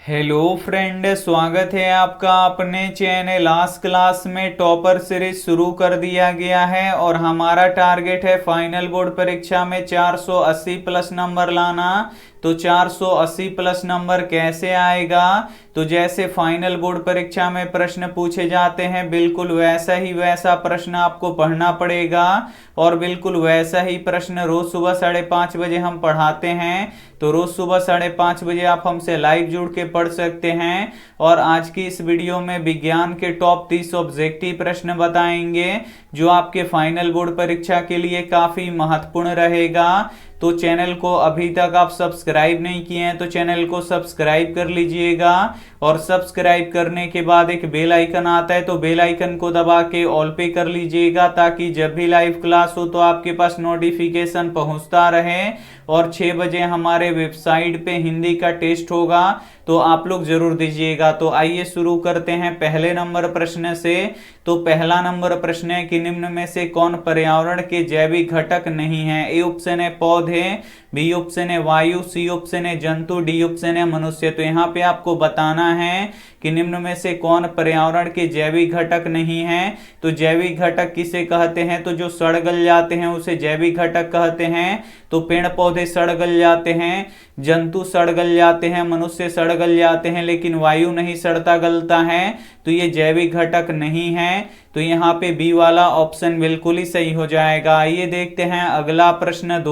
Hello friend, स्वागत है आपका अपने चैनल आज क्लास में। टॉपर सीरीज शुरू कर दिया गया है और हमारा टारगेट है फाइनल बोर्ड परीक्षा में 480 प्लस नंबर लाना। तो 480 प्लस नंबर कैसे आएगा? तो जैसे फाइनल बोर्ड परीक्षा में प्रश्न पूछे जाते हैं बिल्कुल वैसा ही वैसा प्रश्न आपको पढ़ना पड़ेगा और बिल्कुल वैसा ही प्रश्न रोज सुबह 5:30 बजे हम पढ़ाते हैं। तो रोज सुबह 5:30 बजे आप हमसे लाइव जुड़ के पढ़ सकते हैं। और आज की इस वीडियो में विज्ञान के टॉप 30 ऑब्जेक्टिव प्रश्न बताएंगे जो आपके फाइनल बोर्ड परीक्षा के लिए काफी महत्वपूर्ण रहेगा। तो चैनल को अभी तक आप सब्सक्राइब नहीं किए हैं तो चैनल को सब्सक्राइब कर लीजिएगा और सब्सक्राइब करने के बाद एक बेल आइकन आता है तो बेल आइकन को दबा के ऑल पे कर लीजिएगा ताकि जब भी लाइव क्लास हो तो आपके पास नोटिफिकेशन पहुंचता रहे। और 6 बजे हमारे वेबसाइट पे हिंदी का टेस्ट होगा तो आप लोग जरूर दीजिएगा। तो आइए शुरू करते हैं पहले नंबर प्रश्न से। तो पहला नंबर प्रश्न है कि निम्न में से कौन पर्यावरण के जैविक घटक नहीं है? ए ऑप्शन है पौधे, बी ऑप्शन है वायु, सी ऑप्शन है जंतु, डी ऑप्शन है मनुष्य। तो यहाँ पे आपको बताना है कि निम्न में से कौन पर्यावरण के जैविक घटक नहीं है। तो जैविक घटक किसे कहते हैं? तो जो सड़ गल जाते हैं उसे जैविक घटक कहते हैं। तो पेड़ पौधे सड़ गल जाते हैं, जंतु सड़ गल जाते हैं, मनुष्य सड़ गल जाते हैं, लेकिन वायु नहीं सड़ता गलता है। तो ये जैविक घटक नहीं है। तो यहाँ पे बी वाला ऑप्शन बिल्कुल ही सही हो जाएगा। आइए देखते हैं अगला प्रश्न।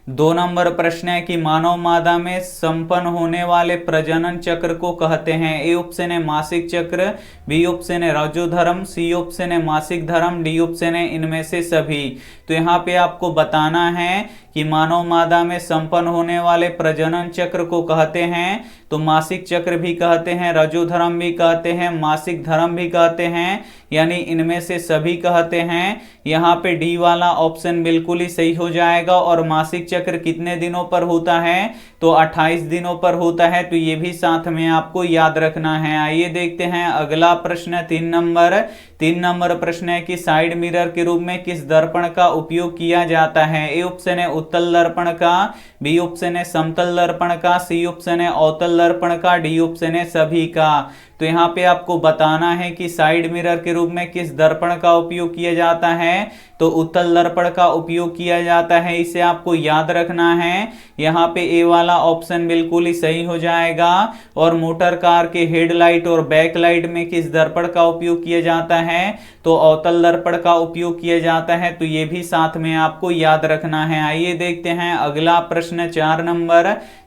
2 नंबर प्रश्न है कि मानव मादा में संपन्न होने वाले प्रजनन चक्र को कहते हैं। ए ऑप्शन है मासिक चक्र, बी ऑप्शन है रजोधर्म, सी ऑप्शन है मासिक धर्म, डी ऑप्शन है इनमें से सभी। तो यहाँ पे आपको बताना है कि मानव मादा में संपन्न होने वाले प्रजनन चक्र को कहते हैं। तो मासिक चक्र भी कहते हैं, रजोधर्म भी कहते हैं, मासिक धर्म भी कहते हैं, यानी इनमें से सभी कहते हैं। यहाँ पे डी वाला ऑप्शन बिल्कुल ही सही हो जाएगा। और मासिक चक्र कितने दिनों पर होता है? तो 28 दिनों पर होता है। तो ये भी साथ में आपको याद रखना है। आइए देखते हैं अगला प्रश्न। 3 नंबर प्रश्न है कि साइड मिरर के रूप में किस दर्पण का उपयोग किया जाता है? ए ऑप्शन है उत्तल दर्पण का, बी ऑप्शन है समतल दर्पण का, सी ऑप्शन है अवतल दर्पण का, डी ऑप्शन है सभी का। तो यहाँ पे आपको बताना है कि साइड मिरर के रूप में किस दर्पण का उपयोग किया जाता है। तो उत्तल दर्पण का उपयोग किया जाता है, इसे आपको याद रखना है। यहाँ पे ए वाला ऑप्शन बिल्कुल ही सही हो जाएगा। और मोटर कार के हेडलाइट और बैकलाइट में किस दर्पण का उपयोग किया जाता है? तो अवतल दर्पण का उपयोग किया जाता है। तो ये भी साथ में आपको याद रखना है। आइए देखते हैं अगला प्रश्न।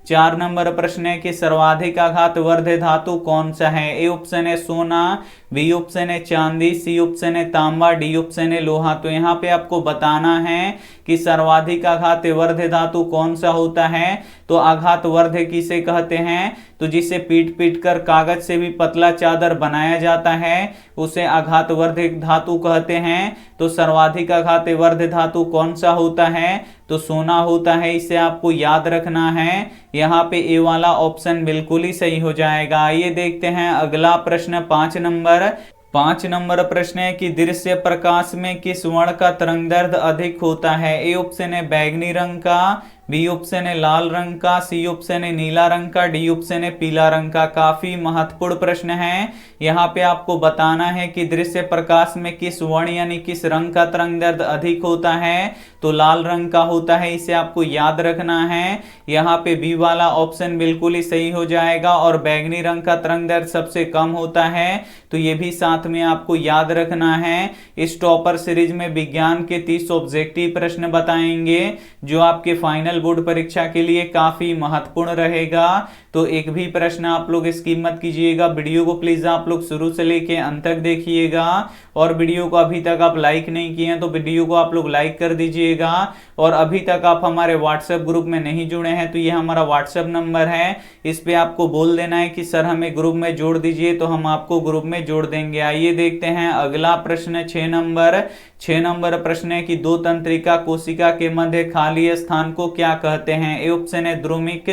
4 नंबर प्रश्न है कि सर्वाधिक आघात वर्धक धातु कौन सा है? ए ऑप्शन है सोना, बी ऑप्शन है चांदी, सी ऑप्शन है तांबा, डी ऑप्शन है लोहा। तो यहाँ पे आपको बताना है कि सर्वाधिक आघात वर्धक धातु कौन सा होता है। तो आघात वर्धक किसे कहते हैं? तो जिसे पीट पीट कर कागज से भी पतला चादर बनाया जाता है उसे आघात वर्धक धातु कहते हैं। तो सर्वाधिक आघात वर्धक धातु कौन सा होता है? तो सोना होता है, इसे आपको याद रखना है। यहाँ पे ए वाला ऑप्शन बिल्कुल ही सही हो जाएगा। आइए देखते हैं अगला प्रश्न। 5 नंबर प्रश्न है कि दृश्य प्रकाश में किस वर्ण का तरंगदैर्ध्य अधिक होता है? ए ऑप्शन है बैगनी रंग का, बी ऑप्शन है लाल रंग का, सी ऑप्शन है नीला रंग का, डी ऑप्शन है पीला रंग का। काफी महत्वपूर्ण प्रश्न है। यहाँ पे आपको बताना है कि दृश्य प्रकाश में किस वर्ण यानी किस रंग का तरंगदैर्ध्य अधिक होता है। तो लाल रंग का होता है, इसे आपको याद रखना है। यहाँ पे बी वाला ऑप्शन बिल्कुल ही सही हो जाएगा। और बैगनी रंग का तरंगदैर्ध्य सबसे कम होता है। तो ये भी साथ में आपको याद रखना है। इस टॉपर सीरीज में विज्ञान के 30 ऑब्जेक्टिव प्रश्न बताएंगे जो आपके फाइनल बोर्ड परीक्षा के लिए काफी महत्वपूर्ण रहेगा। तो एक भी प्रश्न आप लोग स्किप मत कीजिएगा। वीडियो को प्लीज आप लोग शुरू से लेके अंत तक देखिएगा। और वीडियो को अभी तक आप लाइक नहीं किए हैं तो वीडियो को आप लोग लाइक कर दीजिएगा। और अभी तक आप हमारे व्हाट्सएप ग्रुप में नहीं जुड़े हैं तो ये हमारा व्हाट्सएप नंबर है, इस पे आपको बोल देना है कि सर हमें ग्रुप में जोड़ दीजिए तो हम आपको ग्रुप में जोड़ देंगे। आइए देखते हैं अगला प्रश्न। 6 नंबर प्रश्न है कि दो तंत्रिका कोशिका के मध्य खाली स्थान को क्या कहते हैं? ए ऑप्शन है ध्रुमिक,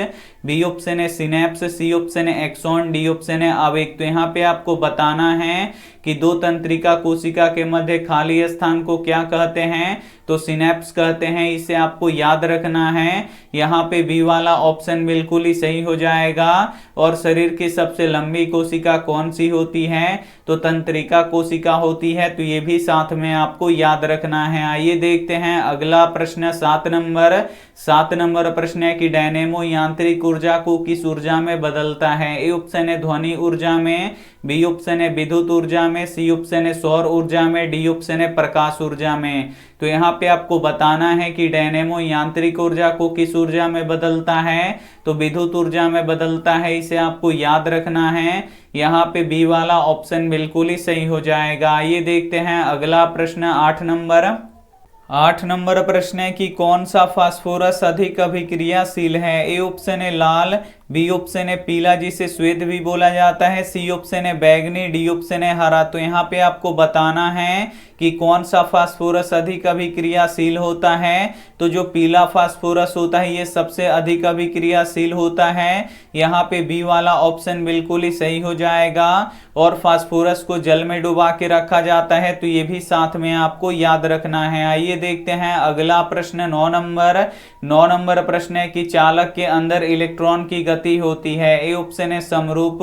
बी ऑप्शन है सिनेप्स, सी ऑप्शन है एक्सॉन, डी ऑप्शन है आवेग। तो यहाँ पे आपको बताना है कि दो तंत्रिका कोशिका के मध्य खाली स्थान को क्या कहते हैं? तो सिनेप्स कहते हैं, इसे आपको याद रखना है। यहाँ पे बी वाला ऑप्शन बिल्कुल ही सही हो जाएगा। और शरीर की सबसे लंबी कोशिका कौन सी होती है? तो तंत्रिका कोशिका होती है। तो ये भी साथ में आपको याद रखना है। आइए देखते हैं अगला प्रश्न 7 नंबर। 7 नंबर प्रश्न है कि डायनेमो यांत्रिक ऊर्जा को किस ऊर्जा में बदलता है? ए ऑप्शन है ध्वनि ऊर्जा में, बी ऑप्शन है विद्युत ऊर्जा में, सी ऑप्शन है सौर ऊर्जा में, डी ऑप्शन है प्रकाश ऊर्जा में। तो यहाँ पे आपको बताना है कि डायनेमो यांत्रिक ऊर्जा को किस ऊर्जा में बदलता है? तो विद्युत ऊर्जा में बदलता है, इसे आपको याद रखना है। यहाँ पे बी वाला ऑप्शन बिल्कुल ही सही हो जाएगा। ये देखते हैं अगला प्रश्न 8 नंबर। 8 नंबर प्रश्न है कि कौन सा फास्फोरस अधिक अभिक्रियाशील है? ए ऑप्शन है लाल, बी ऑप्शन है पीला जिसे श्वेत भी बोला जाता है, सी ऑप्शन है बैगनी, डी ऑप्शन है हरा। तो यहाँ पे आपको बताना है कि कौन सा फास्फोरस अधिक अभिक्रियाशील होता है। तो जो पीला फास्फोरस होता है ये सबसे अधिक अभिक्रियाशील होता है। यहाँ पे बी वाला ऑप्शन बिल्कुल ही सही हो जाएगा। और फास्फोरस को जल में डुबा के रखा जाता है, तो ये भी साथ में आपको याद रखना है। आइए देखते हैं अगला प्रश्न 9 नंबर। 9 नंबर प्रश्न है कि चालक के अंदर इलेक्ट्रॉन की गति होती है। ए ऑप्शन है समरूप,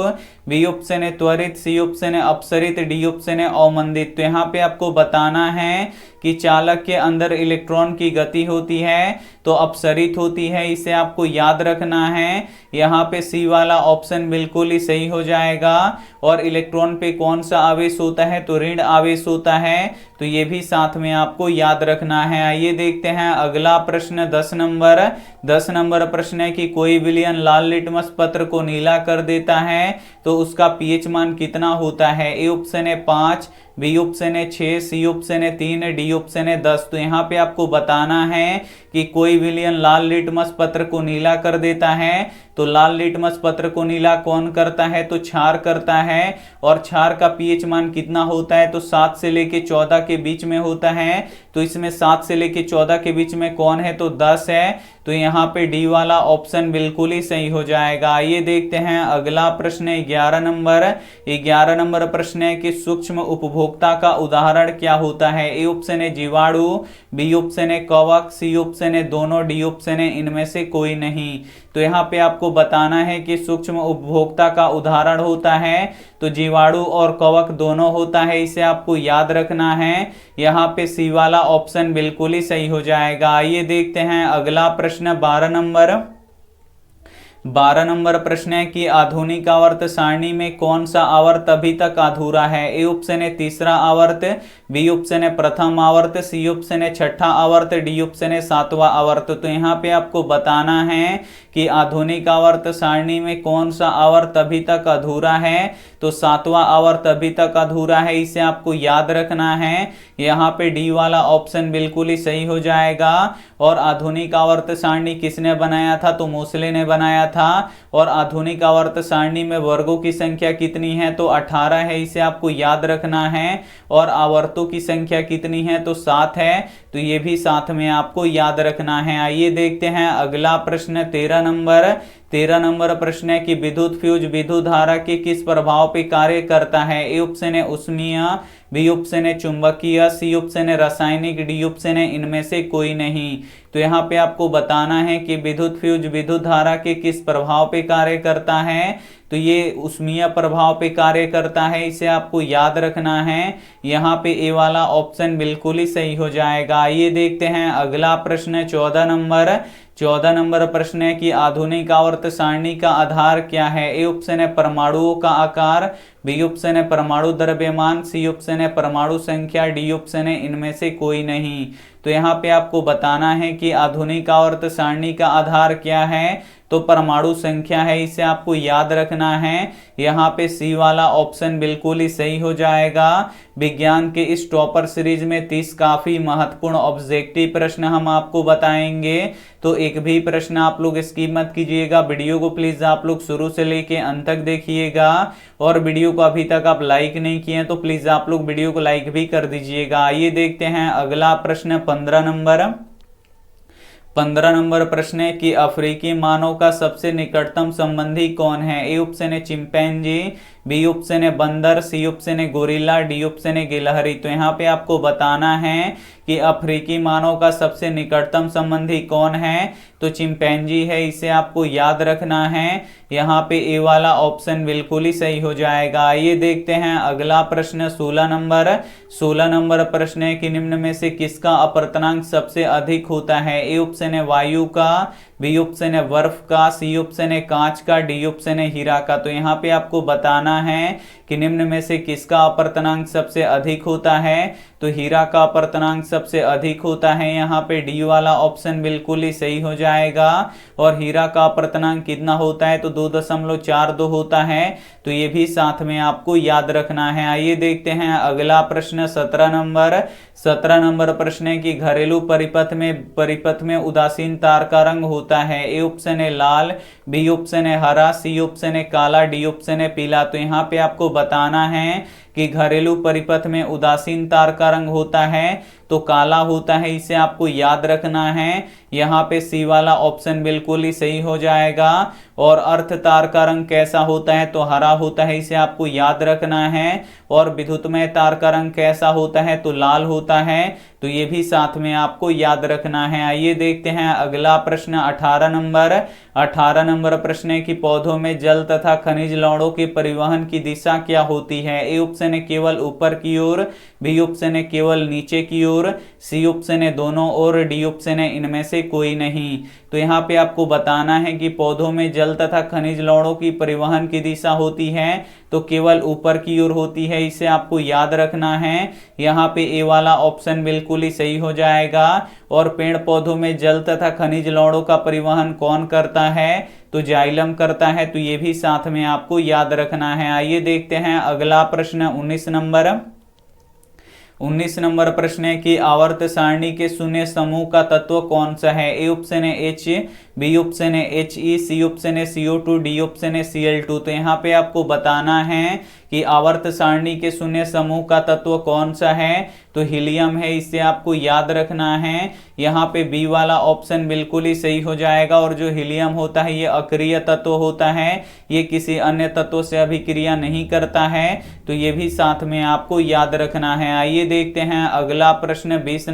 बी ऑप्शन है त्वरित, सी ऑप्शन है अपसरित, डी ऑप्शन है अवमंदित। तो यहाँ पे आपको बताना है कि चालक के अंदर इलेक्ट्रॉन की गति होती है तो अपसरित होती है, इसे आपको याद रखना है। यहाँ पे सी वाला ऑप्शन बिल्कुल ही सही हो जाएगा। और इलेक्ट्रॉन पे कौन सा आवेश होता है? तो ऋण आवेश होता है। तो ये भी साथ में आपको याद रखना है। आइए देखते हैं अगला प्रश्न 10 नंबर। 10 नंबर प्रश्न है कि कोई विलयन लाल लिटमस पत्र को नीला कर देता है तो उसका पीएच मान कितना होता है? ए ऑप्शन है 5, बी ऑप्शन है 6, सी ऑप्शन है 3, डी ऑप्शन है 10। तो यहाँ पे आपको बताना है कि कोई विलयन लाल लिटमस पत्र को नीला कर देता है तो लाल लिटमस पत्र को नीला कौन करता है? तो क्षार करता है। और क्षार का पीएच मान कितना होता है? तो 7 से लेके 14 के बीच में होता है। तो इसमें 7 से लेके 14 के बीच में कौन है? तो 10 है। तो यहाँ पे डी वाला ऑप्शन बिल्कुल ही सही हो जाएगा। आइए देखते हैं अगला प्रश्न 11 नंबर। 11 नंबर प्रश्न है कि सूक्ष्म उपभोक्ता का उदाहरण क्या होता है? ए ऑप्शन है जीवाणु, बी ऑप्शन है कवक, सी ऑप्शन है दोनों, डी ऑप्शन है इनमें से कोई नहीं। तो यहाँ पे आपको बताना है कि सूक्ष्म उपभोक्ता का उदाहरण होता है तो जीवाणु और कवक दोनों होता है, इसे आपको याद रखना है। यहाँ पे सी वाला ऑप्शन बिल्कुल ही सही हो जाएगा। आइए देखते हैं अगला प्रश्न 12 नंबर। 12 नंबर प्रश्न है कि आधुनिक आवर्त सारणी में कौन सा आवर्त अभी तक अधूरा है? ए ऑप्शन है तीसरा आवर्त, बी ऑप्शन है प्रथम आवर्त, सी ऑप्शन है छठा आवर्त, डी ऑप्शन है सातवां आवर्त। तो यहाँ पे आपको बताना है कि आधुनिक आवर्त सारणी में कौन सा आवर्त अभी तक अधूरा है? तो सातवां आवर्त अभी तक अधूरा है, इसे आपको याद रखना है। यहाँ पे डी वाला ऑप्शन बिल्कुल ही सही हो जाएगा। और आधुनिक आवर्त सारणी किसने बनाया था? तो मोसले ने बनाया था। और आधुनिक आवर्त सारणी में वर्गों की संख्या कितनी है? तो 18 है, इसे आपको याद रखना है। और आवर्तों की संख्या कितनी है? तो 7 है। तो ये भी साथ में आपको याद रखना है। आइए देखते हैं अगला प्रश्न 13 नंबर। 13 नंबर प्रश्न है कि विद्युत फ्यूज विद्युत धारा के किस प्रभाव पे कार्य करता है? ए ऑप्शन है उष्मीय, बी ऑप्शन है चुंबकीय, सी ऑप्शन है रासायनिक, डी ऑप्शन है इनमें से कोई नहीं। तो यहाँ पे आपको बताना है कि विद्युत फ्यूज विद्युत धारा के किस प्रभाव पे कार्य करता है? तो ये उष्मीय प्रभाव पे कार्य करता है, इसे आपको याद रखना है। यहाँ पे ए वाला ऑप्शन बिल्कुल ही सही हो जाएगा। आइए देखते हैं अगला प्रश्न 14 नंबर। 14 नंबर प्रश्न है कि आधुनिक आवर्त सारणी का आधार क्या है? ए ऑप्शन है परमाणुओं का आकार, बी ऑप्शन है परमाणु द्रव्यमान, सी ऑप्शन है परमाणु संख्या, डी ऑप्शन है इनमें से कोई नहीं। तो यहाँ पे आपको बताना है कि आधुनिक आवर्त सारणी का आधार क्या है? तो परमाणु संख्या है, इसे आपको याद रखना है। यहाँ पे सी वाला ऑप्शन बिल्कुल ही सही हो जाएगा। विज्ञान के इस टॉपर सीरीज में 30 काफी महत्वपूर्ण ऑब्जेक्टिव प्रश्न हम आपको बताएंगे, तो एक भी प्रश्न आप लोग स्किप मत कीजिएगा। वीडियो को प्लीज आप लोग शुरू से लेके अंत तक देखिएगा, और वीडियो को अभी तक आप लाइक नहीं किए हैं तो प्लीज आप लोग वीडियो को लाइक भी कर दीजिएगा। आइए देखते हैं अगला प्रश्न 15 नंबर प्रश्न है कि अफ्रीकी मानव का सबसे निकटतम संबंधी कौन है? ए ऑप्शन है चिंपैंजी, बी ऑप्शन है बंदर, सी ऑप्शन है गोरिल्ला, डी ऑप्शन है गिलहरी। तो यहाँ पे आपको बताना है कि अफ्रीकी मानव का सबसे निकटतम संबंधी कौन है, तो चिंपैंजी है, इसे आपको याद रखना है। यहाँ पे ए वाला ऑप्शन बिल्कुल ही सही हो जाएगा। आइए देखते हैं अगला प्रश्न 16 नंबर प्रश्न है कि निम्न में से किसका अपवर्तनांक सबसे अधिक होता है? ए ऑप्शन है वायु का, बी ऑप्शन है बर्फ का, सी ऑप्शन है कांच का, डी ऑप्शन है हीरा का। तो यहाँ पे आपको बताना है कि निम्न में से किसका अपवर्तनांक सबसे अधिक होता है, तो हीरा का अपवर्तनांक सबसे अधिक होता है। यहाँ पे डी वाला ऑप्शन बिल्कुल ही सही हो जाएगा। और हीरा का अपवर्तनांक कितना होता है, तो 2.42 होता है, तो ये भी साथ में आपको याद रखना है। आइए देखते हैं अगला प्रश्न 17 नंबर प्रश्न है कि घरेलू परिपथ में उदासीन तार का रंग होता है। ए ऑप्शन है लाल, बी ऑप्शन है हरा, सी ऑप्शन है काला, डी ऑप्शन है पीला। तो यहाँ पे आपको बताना है कि घरेलू परिपथ में उदासीन तार का रंग होता है तो काला होता है, इसे आपको याद रखना है। यहाँ पे सी वाला ऑप्शन बिल्कुल ही सही हो जाएगा। और अर्थ तार का रंग कैसा होता है, तो हरा होता है, इसे आपको याद रखना है। और विद्युतमय तार का रंग कैसा होता है, तो लाल होता है, तो ये भी साथ में आपको याद रखना है। आइए देखते हैं अगला प्रश्न 18 नंबर प्रश्न है कि पौधों में जल तथा खनिज लवणों के परिवहन की दिशा क्या होती है? ए ऑप्शन है केवल ऊपर की ओर, बी ऑप्शन है केवल नीचे की ओर, सी ऑप्शन है दोनों ओर, डी ऑप्शन है इनमें से कोई नहीं। तो यहाँ पे आपको बताना है कि पौधों में जल तथा खनिज लवणों की परिवहन की दिशा होती है तो केवल ऊपर की ओर होती है, इसे आपको याद रखना है। यहाँ पे ए वाला ऑप्शन बिल्कुल ही सही हो जाएगा। और पेड़ पौधों में जल तथा खनिज लवणों का परिवहन कौन करता है, तो जाइलम करता है, तो ये भी साथ में आपको याद रखना है। आइए देखते हैं अगला प्रश्न 19 नंबर प्रश्न है कि आवर्त सारणी के शून्य समूह का तत्व कौन सा है? ए ऑप्शन है एच, बी ऑप्शन है He, सी ऑप्शन है CO2, डी ऑप्शन है Cl2। तो यहाँ पे आपको बताना है कि आवर्त सारणी के शून्य समूह का तत्व कौन सा है, तो हीलियम है, इसे आपको याद रखना है। यहाँ पे बी वाला ऑप्शन बिल्कुल ही सही हो जाएगा। और जो हीलियम होता है ये अक्रिय तत्व होता है, ये किसी अन्य तत्व से अभिक्रिया नहीं करता है, तो ये भी साथ में आपको याद रखना है। आइए देखते हैं अगला प्रश्न 20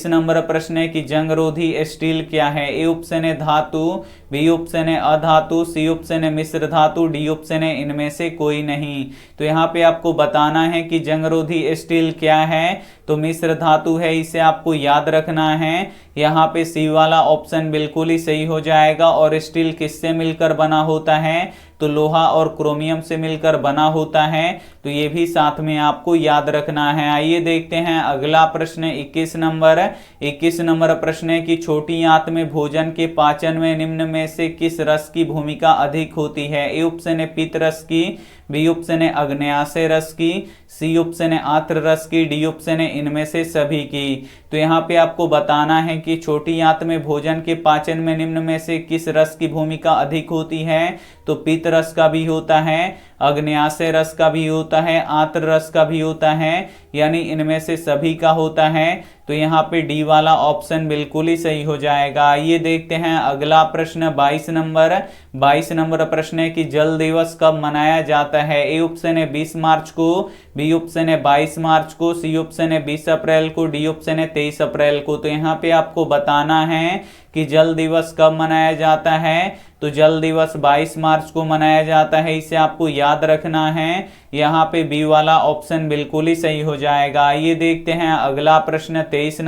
नंबर प्रश्न है कि जंगरोधी स्टील क्या है? ए ऑप्शन है धातु, बी ऑप्शन है अधातु, सी ऑप्शन है मिश्र धातु, डी ऑप्शन है इनमें से कोई नहीं। तो यहाँ पे आपको बताना है कि जंगरोधी स्टील क्या है, तो मिश्र धातु है, इसे आपको याद रखना है। यहाँ पे सी वाला ऑप्शन बिल्कुल ही सही हो जाएगा। और स्टील किससे मिलकर बना होता है, तो लोहा और क्रोमियम से मिलकर बना होता है, तो ये भी साथ में आपको याद रखना है। आइए देखते हैं अगला प्रश्न 21 नंबर प्रश्न है कि छोटी आंत में भोजन के पाचन में निम्न में से किस रस की भूमिका अधिक होती है? ए ऑप्शन है पित्त रस की, बी ऑप्शन है अग्न्याशय रस की, सी ऑप्शन है आंत्र रस की, डी ऑप्शन है इनमें से सभी की। तो यहाँ पे आपको बताना है कि छोटी आंत में भोजन के पाचन में निम्न में से किस रस की भूमिका अधिक होती है, तो पित्त रस का भी होता है, अग्न्याशय रस का भी होता है, आंत्र रस का भी होता है, यानी इनमें से सभी का होता है। तो यहाँ पे डी वाला ऑप्शन बिल्कुल ही सही हो जाएगा। आइए देखते हैं अगला प्रश्न 22 नंबर प्रश्न है कि जल दिवस कब मनाया जाता है? ए ऑप्शन है 20 मार्च को, बी ऑप्शन है 22 मार्च को, सी ऑप्शन है 20 अप्रैल को, डी ऑप्शन है 23 अप्रैल को। तो यहाँ पे आपको बताना है कि जल दिवस कब मनाया जाता है, तो जल दिवस 22 मार्च को मनाया जाता है, इसे आपको याद रखना है। यहाँ पे बी वाला ऑप्शन बिल्कुल ही सही हो जाएगा। आइए देखते हैं अगला प्रश्न 23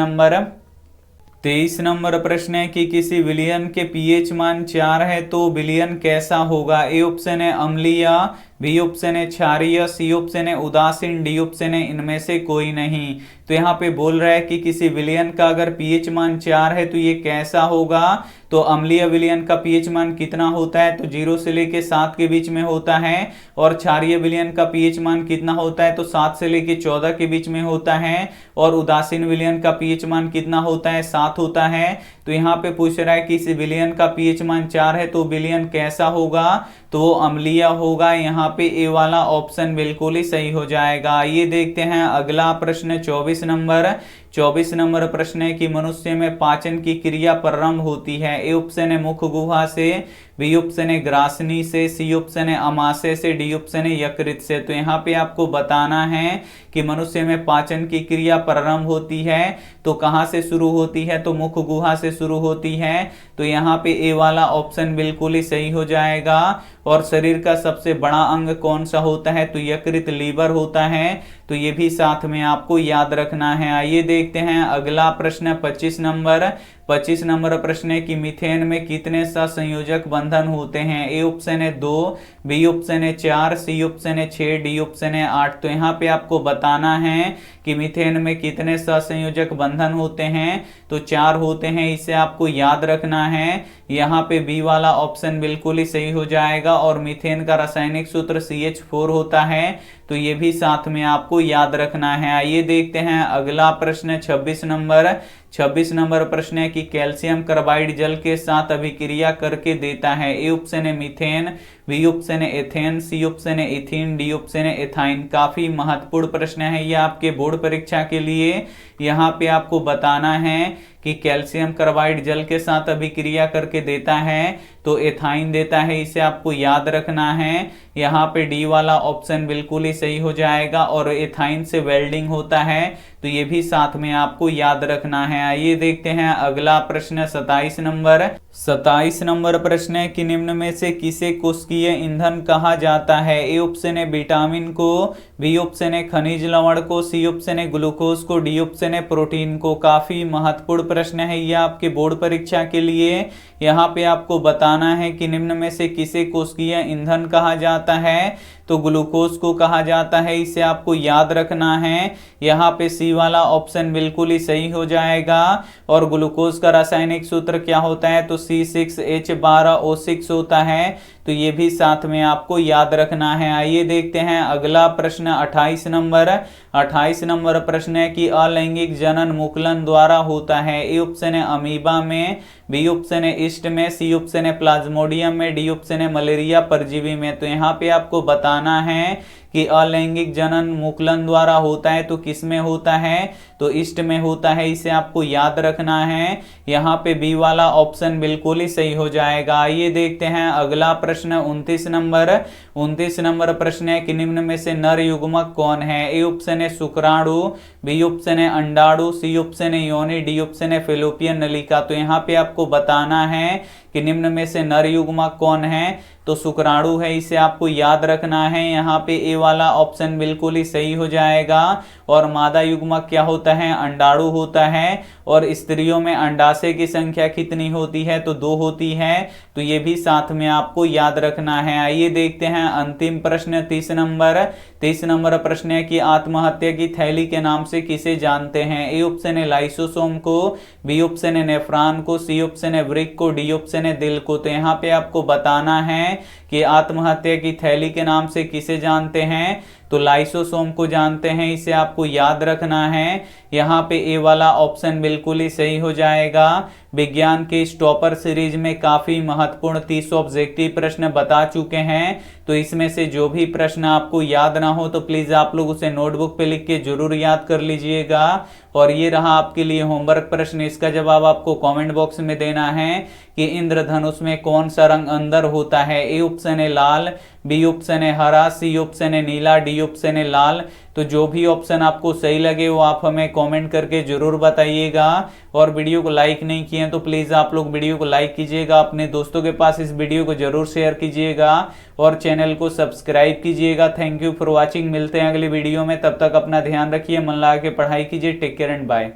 नंबर प्रश्न है कि किसी विलयन के pH मान 4 है तो विलयन कैसा होगा? ए ऑप्शन है अम्लीय, बी ऑप्शन है क्षारीय, सी ऑप्शन है उदासीन, डी ऑप्शन है इनमें से कोई नहीं। तो यहाँ पे बोल रहा है कि किसी विलयन का अगर पीएच मान 4 है तो ये कैसा होगा, तो अम्लीय विलयन का पीएच मान कितना होता है, तो 0 से लेके 7 के बीच में होता है। और क्षारीय विलयन का पीएच मान कितना होता है, तो 7 से लेके 14 के बीच में होता है। और उदासीन विलयन का पीएच मान कितना होता है, 7 होता है। तो यहाँ पे पूछ रहा है कि इस विलयन का पीएच मान 4 है तो विलयन कैसा होगा, तो वो अम्लीय होगा। यहाँ पे ए वाला ऑप्शन बिल्कुल ही सही हो जाएगा। ये देखते हैं अगला प्रश्न 24 नंबर। 24 नंबर प्रश्न है कि मनुष्य में पाचन की क्रिया प्रारंभ होती है। ए ऑप्शन है मुख गुहा से, बी ऑप्शन है ग्रासनी से, सी ऑप्शन है अमाशय से, डी ऑप्शन है यकृत से। तो यहाँ पे आपको बताना है कि मनुष्य में पाचन की क्रिया प्रारंभ होती है तो कहाँ से शुरू होती है, तो मुख गुहा से शुरू होती है। तो यहाँ पे ए वाला ऑप्शन बिल्कुल ही सही हो जाएगा। और शरीर का सबसे बड़ा अंग कौन सा होता है, तो यकृत लीवर होता है। तो ये भी साथ में आपको याद रखना है। आइए देखते हैं अगला प्रश्न 25 नंबर। 25 नंबर प्रश्न है कि मीथेन में कितने सहसंयोजक बंधन होते हैं। ए ऑप्शन है 2, बी ऑप्शन है 4, सी ऑप्शन है 6, डी ऑप्शन है 8। तो यहाँ पे आपको बताना है कि मीथेन में कितने सहसंयोजक बंधन होते हैं, तो 4 होते हैं, इसे आपको याद रखना है। यहाँ पे बी वाला ऑप्शन बिल्कुल ही सही हो जाएगा। और मीथेन का रासायनिक सूत्र CH4 होता है, तो ये भी साथ में आपको याद रखना है। आइए देखते हैं अगला प्रश्न 26 नंबर। 26 नंबर प्रश्न है कि कैल्शियम कार्बाइड जल के साथ अभिक्रिया करके देता है। ए ऑप्शन है मीथेन, बी ऑप्शन है एथेन, सी ऑप्शन है इथीन, डी ऑप्शन है एथाइन। काफी महत्वपूर्ण प्रश्न है ये आपके बोर्ड परीक्षा के लिए। यहाँ पे आपको बताना है कि कैल्शियम कार्बाइड जल के साथ अभिक्रिया करके देता है तो एथाइन देता है, इसे आपको याद रखना है। यहाँ पे डी वाला ऑप्शन बिल्कुल ही सही हो जाएगा। और एथाइन से वेल्डिंग होता है, तो ये भी साथ में आपको याद रखना है। आइए देखते हैं अगला प्रश्न 27 नंबर। 27 नंबर प्रश्न है कि निम्न में से किसे कोशिकीय ईंधन कहा जाता है। ए ऑप्शन है विटामिन को, बी ऑप्शन है खनिज लवण को, सी ऑप्शन है ग्लूकोज को, डी ऑप्शन है प्रोटीन को। काफी महत्वपूर्ण प्रश्न है ये आपके बोर्ड परीक्षा के लिए। यहाँ पे आपको बताना है कि निम्न में से किसे कोशिकीय ईंधन कहा जाता है, तो ग्लूकोज को कहा जाता है, इसे आपको याद रखना है। यहाँ पे सी वाला ऑप्शन बिल्कुल ही सही हो जाएगा। और ग्लूकोज का रासायनिक सूत्र क्या होता है, तो C6H12O6 होता है, तो ये भी साथ में आपको याद रखना है। आइए देखते हैं अगला प्रश्न 28 नंबर। 28 नंबर प्रश्न है कि अलैंगिक जनन मुकुलन द्वारा होता है। ए ऑप्शन है अमीबा में, बी ऑप्शन है ईस्ट में, सी ऑप्शन है प्लाज्मोडियम में, डी ऑप्शन है मलेरिया परजीवी में। तो यहाँ पे आपको बताना है कि अलैंगिक जनन मुकुलन द्वारा होता है तो किस में होता है, तो ईस्ट में होता है, इसे आपको याद रखना है। यहाँ पे बी वाला ऑप्शन बिल्कुल ही सही हो जाएगा। आइए देखते हैं अगला प्रश्न 29 नंबर। 29 नंबर प्रश्न है कि निम्न में से नर युग्मक कौन है। ए ऑप्शन है शुक्राणु, बी ऑप्शन है अंडाणु, सी ऑप्शन है योनि, डी ऑप्शन है फेलोपियन नलिका। तो यहाँ पे आपको बताना है कि निम्न में से नर युग्मक कौन है, तो शुक्राणु है, इसे आपको याद रखना है। यहाँ पे ए वाला ऑप्शन बिल्कुल ही सही हो जाएगा। और मादा युग्मक क्या होता है, अंडाणु होता है। और स्त्रियों में अंडाशय की संख्या कितनी होती है, तो 2 होती है, तो ये भी साथ में आपको याद रखना है। आइए देखते हैं अंतिम प्रश्न 30 नंबर। 30 नंबर प्रश्न है कि आत्महत्या की थैली के नाम से किसे जानते हैं। ए ऑप्शन है लाइसोसोम को, बी ऑप्शन है नेफ्रॉन को, सी ऑप्शन है वृक्क को, डी ऑप्शन है दिल को। तो यहाँ पे आपको बताना है कि आत्महत्या की थैली के नाम से किसे जानते हैं, तो लाइसोसोम को जानते हैं, इसे आपको याद रखना है। यहाँ पे ए वाला ऑप्शन बिल्कुल ही सही हो जाएगा। विज्ञान के इस टॉपर सीरीज में काफी महत्वपूर्ण 30 ऑब्जेक्टिव प्रश्न बता चुके हैं, तो इसमें से जो भी प्रश्न आपको याद ना हो तो प्लीज आप लोग उसे नोटबुक पे लिख के जरूर याद कर लीजिएगा। और ये रहा आपके लिए होमवर्क प्रश्न, इसका जवाब आपको कमेंट बॉक्स में देना है कि इंद्रधनुष में कौन सा रंग अंदर होता है। ए ऑप्शन है लाल, बी ऑप्शन है हरा, सी ऑप्शन है नीला, डी ऑप्शन है लाल। तो जो भी ऑप्शन आपको सही लगे वो आप हमें कमेंट करके जरूर बताइएगा। और वीडियो को लाइक नहीं किए तो प्लीज आप लोग वीडियो को लाइक कीजिएगा, अपने दोस्तों के पास इस वीडियो को जरूर शेयर कीजिएगा और चैनल को सब्सक्राइब कीजिएगा। थैंक यू फॉर वॉचिंग, मिलते हैं अगली वीडियो में, तब तक अपना ध्यान रखिए, मन लगा के पढ़ाई कीजिए। Take care and bye.